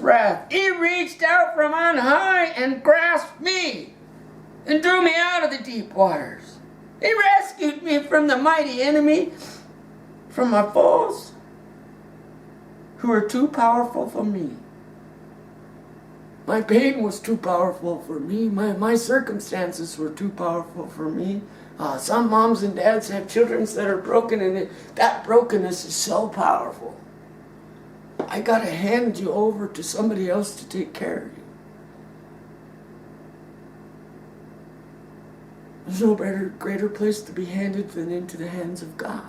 wrath. He reached out from on high and grasped me and drew me out of the deep waters. He rescued me from the mighty enemy, from my foes who were too powerful for me. My pain was too powerful for me. My circumstances were too powerful for me. Some moms and dads have children that are broken, and that brokenness is so powerful. I got to hand you over to somebody else to take care of you. There's no greater place to be handed than into the hands of God.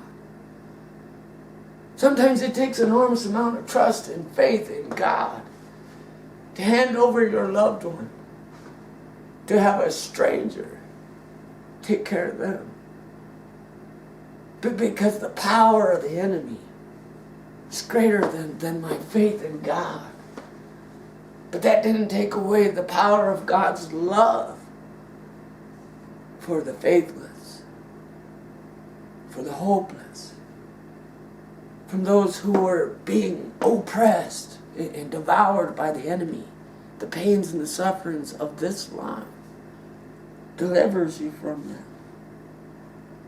Sometimes it takes an enormous amount of trust and faith in God to hand over your loved one, to have a stranger take care of them. But because the power of the enemy is greater than my faith in God. But that didn't take away the power of God's love for the faithless, for the hopeless, from those who were being oppressed and devoured by the enemy. The pains and the sufferings of this life delivers you from them.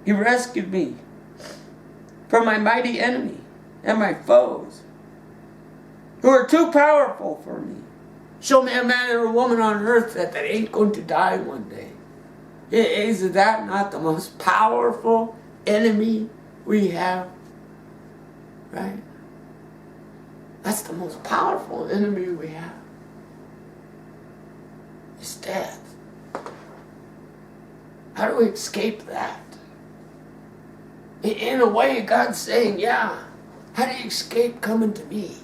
He rescued me from my mighty enemy and my foes who are too powerful for me. Show me a man or a woman on earth that ain't going to die one day. Is that not the most powerful enemy we have? Right? That's the most powerful enemy we have. It's death. How do we escape that? In a way, God's saying, yeah, how do you escape coming to me?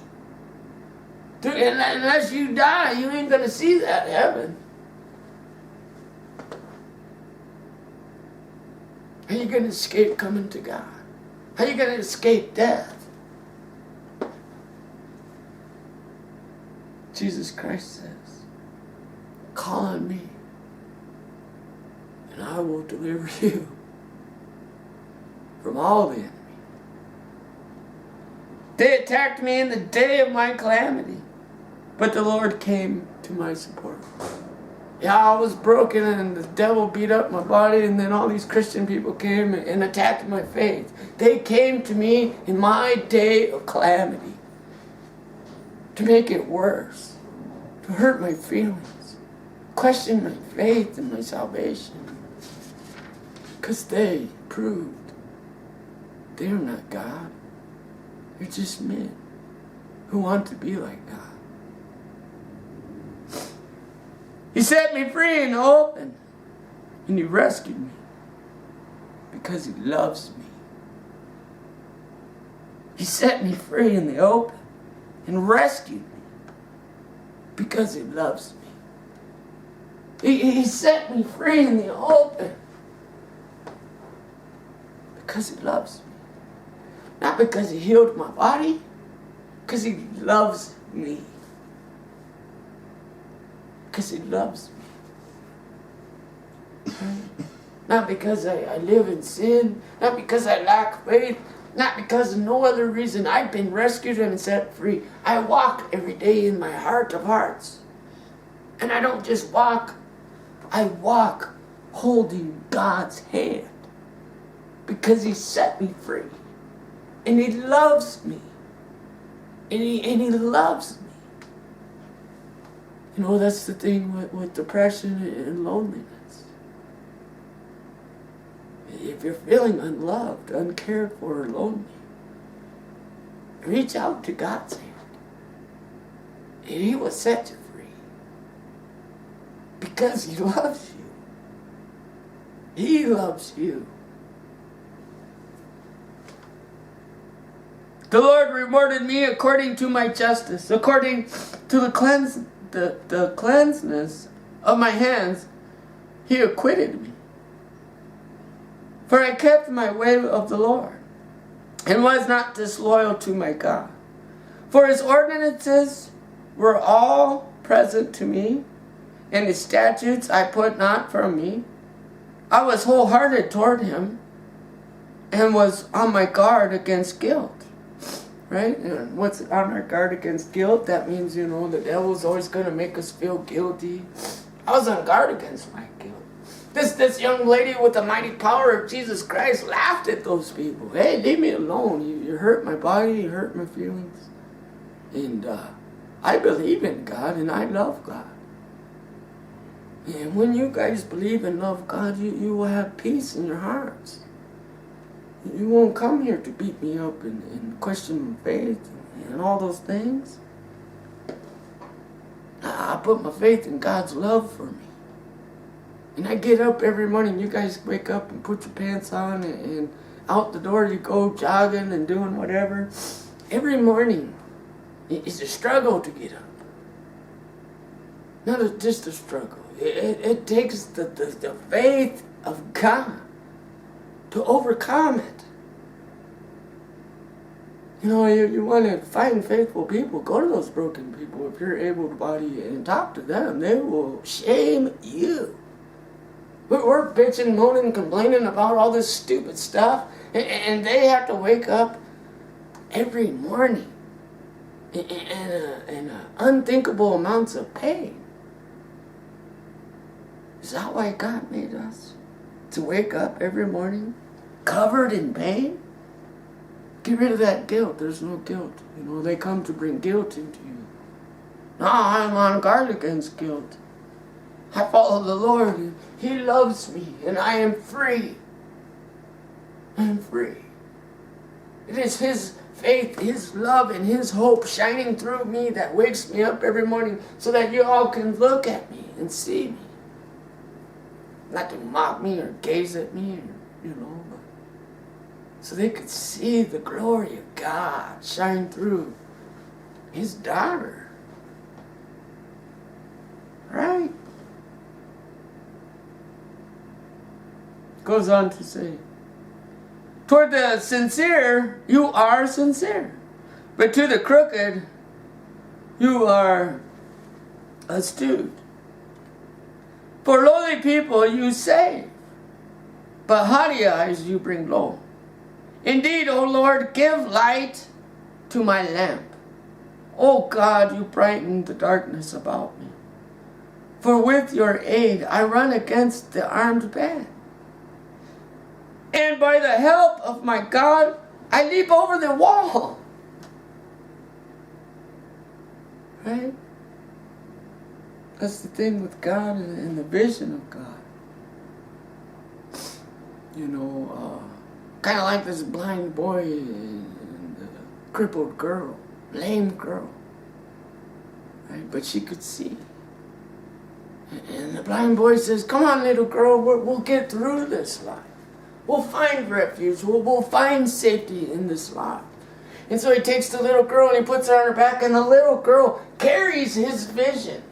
Unless you die, you ain't going to see that heaven. How are you going to escape coming to God? How are you going to escape death? Jesus Christ says, call on me, and I will deliver you from all the enemy. They attacked me in the day of my calamity, but the Lord came to my support. Yeah, I was broken and the devil beat up my body, and then all these Christian people came and attacked my faith. They came to me in my day of calamity to make it worse, to hurt my feelings, question my faith and my salvation, because they proved they're not God. They're just men who want to be like God. He set me free in the open, and He rescued me because He loves me. He set me free in the open and rescued me because He loves me. He set me free in the open because He loves me. Not because He healed my body, because He loves me. Because He loves me. Not because I live in sin, not because I lack faith, not because of no other reason. I've been rescued and set free. I walk every day in my heart of hearts. And I don't just walk, I walk holding God's hand. Because He set me free. And He loves me. And He loves me. You know, that's the thing with depression and loneliness. If you're feeling unloved, uncared for, or lonely, reach out to God's hand. And He will set you free. Because He loves you. He loves you. The Lord rewarded me according to my justice, according to the cleanness of my hands. He acquitted me. For I kept my way of the Lord, and was not disloyal to my God. For His ordinances were all present to me, and His statutes I put not from me. I was wholehearted toward Him, and was on my guard against guilt. Right? And what's on our guard against guilt? That means, you know, the devil's always going to make us feel guilty. I was on guard against my guilt. This young lady with the mighty power of Jesus Christ laughed at those people. Hey, leave me alone. You hurt my body, you hurt my feelings. And I believe in God and I love God. And when you guys believe and love God, you will have peace in your hearts. You won't come here to beat me up and question my faith and all those things. I put my faith in God's love for me. And I get up every morning. You guys wake up and put your pants on and out the door you go jogging and doing whatever. Every morning it's a struggle to get up. Not just a struggle. It takes the faith of God to overcome it. You know, you want to find faithful people, go to those broken people if you're able to body and talk to them. They will shame you. We're bitching, moaning, complaining about all this stupid stuff, and they have to wake up every morning in unthinkable amounts of pain. Is that why God made us? To wake up every morning covered in pain? Get rid of that guilt. There's no guilt. You know, they come to bring guilt into you. No, I'm on guard against guilt. I follow the Lord. He loves me, and I am free. I am free. It is His faith, His love, and His hope shining through me that wakes me up every morning so that you all can look at me and see me. Not to mock me or gaze at me, or, you know, but so they could see the glory of God shine through His daughter. Right? Goes on to say, toward the sincere, you are sincere. But to the crooked, you are astute. For lowly people you save, but haughty eyes you bring low. Indeed, O Lord, give light to my lamp. O God, you brighten the darkness about me. For with your aid I run against the armed band. And by the help of my God, I leap over the wall. Right? That's the thing with God and the vision of God. You know, kind of like this blind boy and the crippled girl, lame girl. Right? But she could see. And the blind boy says, come on, little girl, we'll get through this life. We'll find refuge. We'll find safety in this life. And so he takes the little girl and he puts her on her back, and the little girl carries his vision.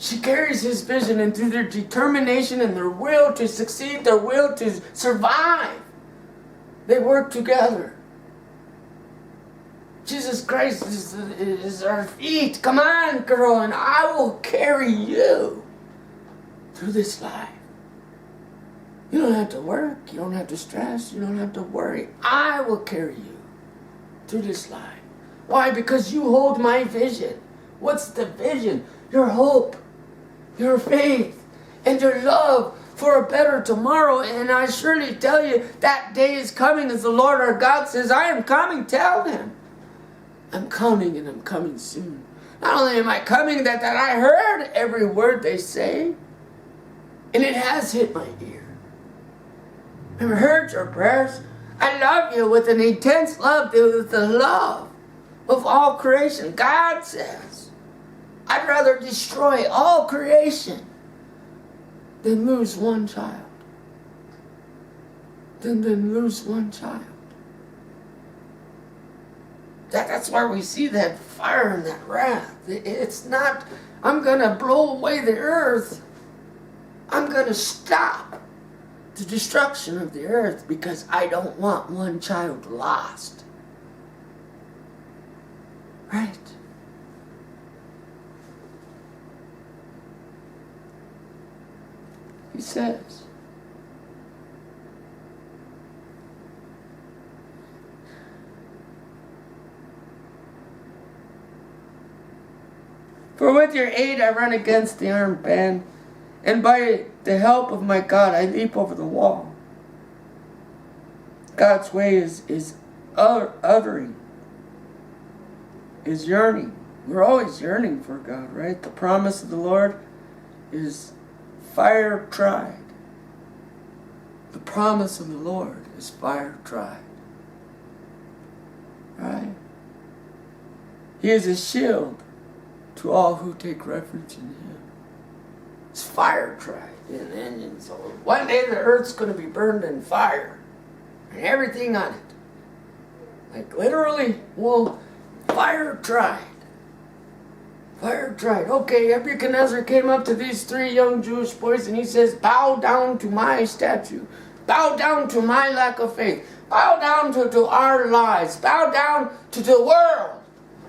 She carries his vision, and through their determination and their will to succeed, their will to survive, they work together. Jesus Christ is our feet. Come on, girl, and I will carry you through this life. You don't have to work. You don't have to stress. You don't have to worry. I will carry you through this life. Why? Because you hold my vision. What's the vision? Your hope, your faith, and your love for a better tomorrow. And I surely tell you, that day is coming, as the Lord our God says, I am coming. Tell them. I'm coming, and I'm coming soon. Not only am I coming, that I heard every word they say, and it has hit my ear. I've heard your prayers. I love you with an intense love, with the love of all creation. God says, I'd rather destroy all creation than lose one child. Than lose one child. That's where we see that fire and that wrath. It's not, I'm going to blow away the earth. I'm going to stop the destruction of the earth because I don't want one child lost. Right? He says, For with your aid I run against the armed band, and by the help of my God I leap over the wall. God's way is uttering, is yearning. We're always yearning for God, right? The promise of the Lord is fire tried. The promise of the Lord is fire tried. Right? He is a shield to all who take refuge in Him. It's fire tried. And so one day the earth's going to be burned in fire. And everything on it. Like literally, well, fire tried. Fire tried. Okay, Nebuchadnezzar came up to these 3 young Jewish boys and he says, bow down to my statue. Bow down to my lack of faith. Bow down to our lies. Bow down to the world.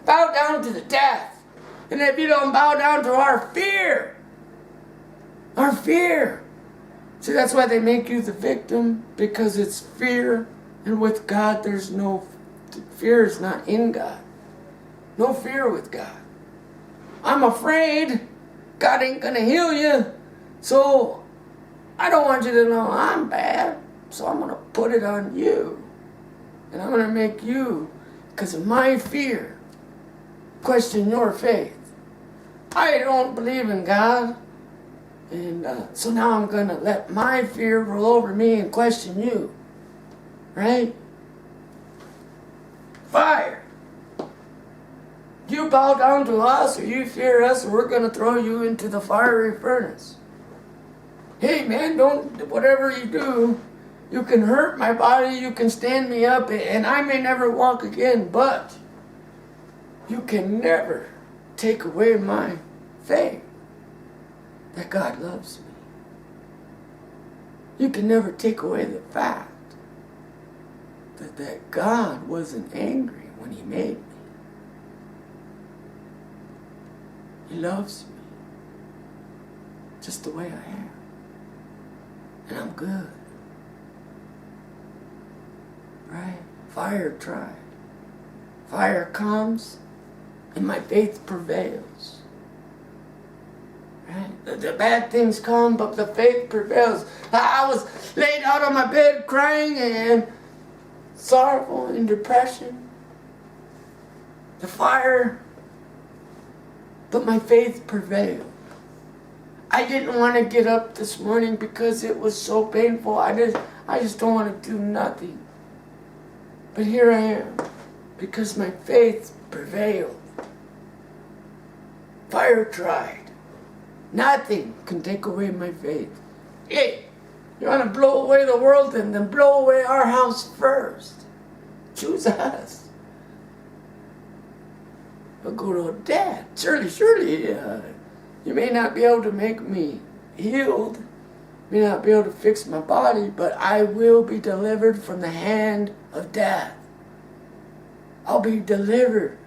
Bow down to the death. And if you don't bow down to our fear. Our fear. See, that's why they make you the victim. Because it's fear. And with God, there's no... Fear is not in God. No fear with God. I'm afraid God ain't going to heal you. So I don't want you to know I'm bad. So I'm going to put it on you. And I'm going to make you, because of my fear, question your faith. I don't believe in God. And so now I'm going to let my fear roll over me and question you. Right? Fire. You bow down to us or you fear us, or we're going to throw you into the fiery furnace. Hey man, whatever you do, you can hurt my body, you can stand me up, and I may never walk again, but you can never take away my faith that God loves me. You can never take away the fact that God wasn't angry when He made me. He loves me just the way I am. And I'm good. Right? Fire tried. Fire comes and my faith prevails. Right? The bad things come, but the faith prevails. I was laid out on my bed crying and sorrowful and depression. The fire, but my faith prevailed. I didn't want to get up this morning because it was so painful. I just don't want to do nothing. But here I am because my faith prevailed. Fire tried. Nothing can take away my faith. Hey, you want to blow away the world, and then blow away our house first. Choose us. I'll go to Dad. Surely, you may not be able to make me healed, may not be able to fix my body, but I will be delivered from the hand of death. I'll be delivered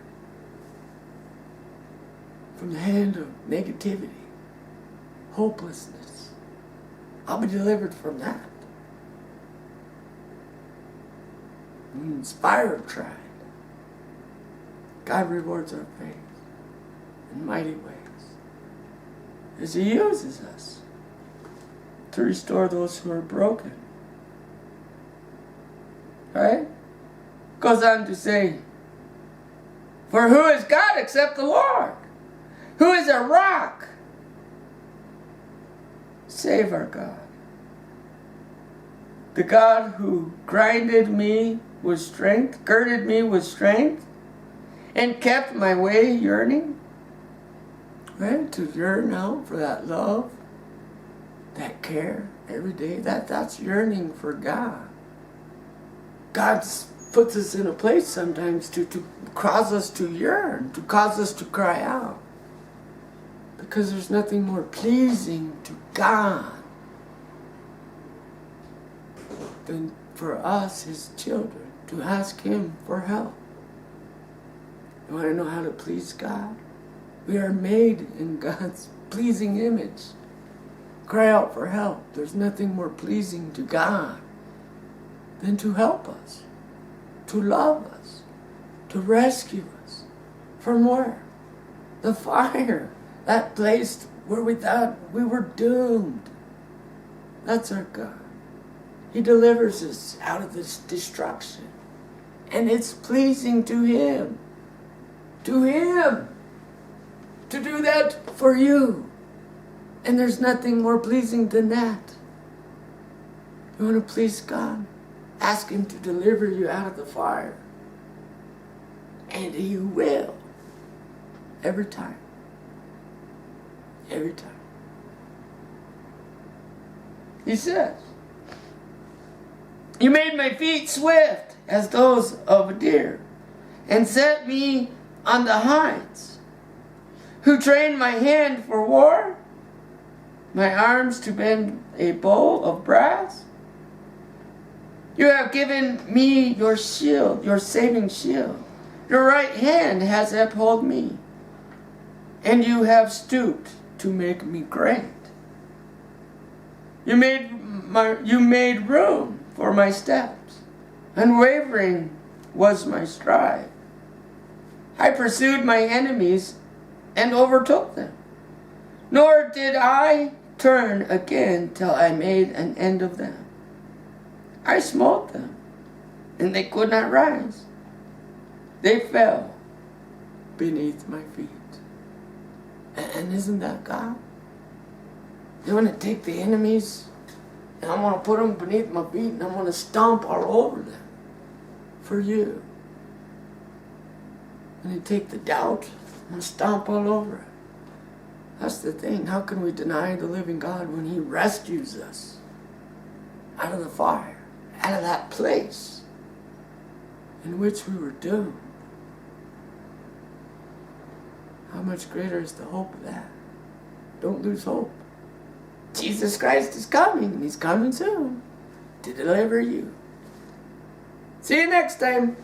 from the hand of negativity, hopelessness. I'll be delivered from that. Fire tried. God rewards our faith in mighty ways as He uses us to restore those who are broken. Right? Goes on to say, for who is God except the Lord? Who is a rock save our God? The God who girded me with strength, and kept my way yearning. Right? To yearn out for that love, that care every day. That's yearning for God. God puts us in a place sometimes to cause us to yearn, to cause us to cry out. Because there's nothing more pleasing to God than for us, His children, to ask Him for help. You want to know how to please God? We are made in God's pleasing image. Cry out for help. There's nothing more pleasing to God than to help us, to love us, to rescue us. From where? The fire. That place where we thought we were doomed. That's our God. He delivers us out of this destruction. And it's pleasing to Him. To Him. To do that for you. And there's nothing more pleasing than that. You want to please God? Ask Him to deliver you out of the fire. And He will. Every time. Every time. He says, you made my feet swift as those of a deer, and set me on the hinds. Who trained my hand for war, my arms to bend a bow of brass? You have given me your shield, your saving shield. Your right hand has upheld me, and you have stooped to make me great. You made room for my steps. Unwavering was my stride. I pursued my enemies and overtook them. Nor did I turn again till I made an end of them. I smote them, and they could not rise. They fell beneath my feet. And isn't that God? You want to take the enemies, and I want to put them beneath my feet, and I want to stomp all over them for you. And you take the doubt, and stomp all over it. That's the thing. How can we deny the living God when He rescues us out of the fire, out of that place in which we were doomed? How much greater is the hope of that? Don't lose hope. Jesus Christ is coming, and He's coming soon to deliver you. See you next time.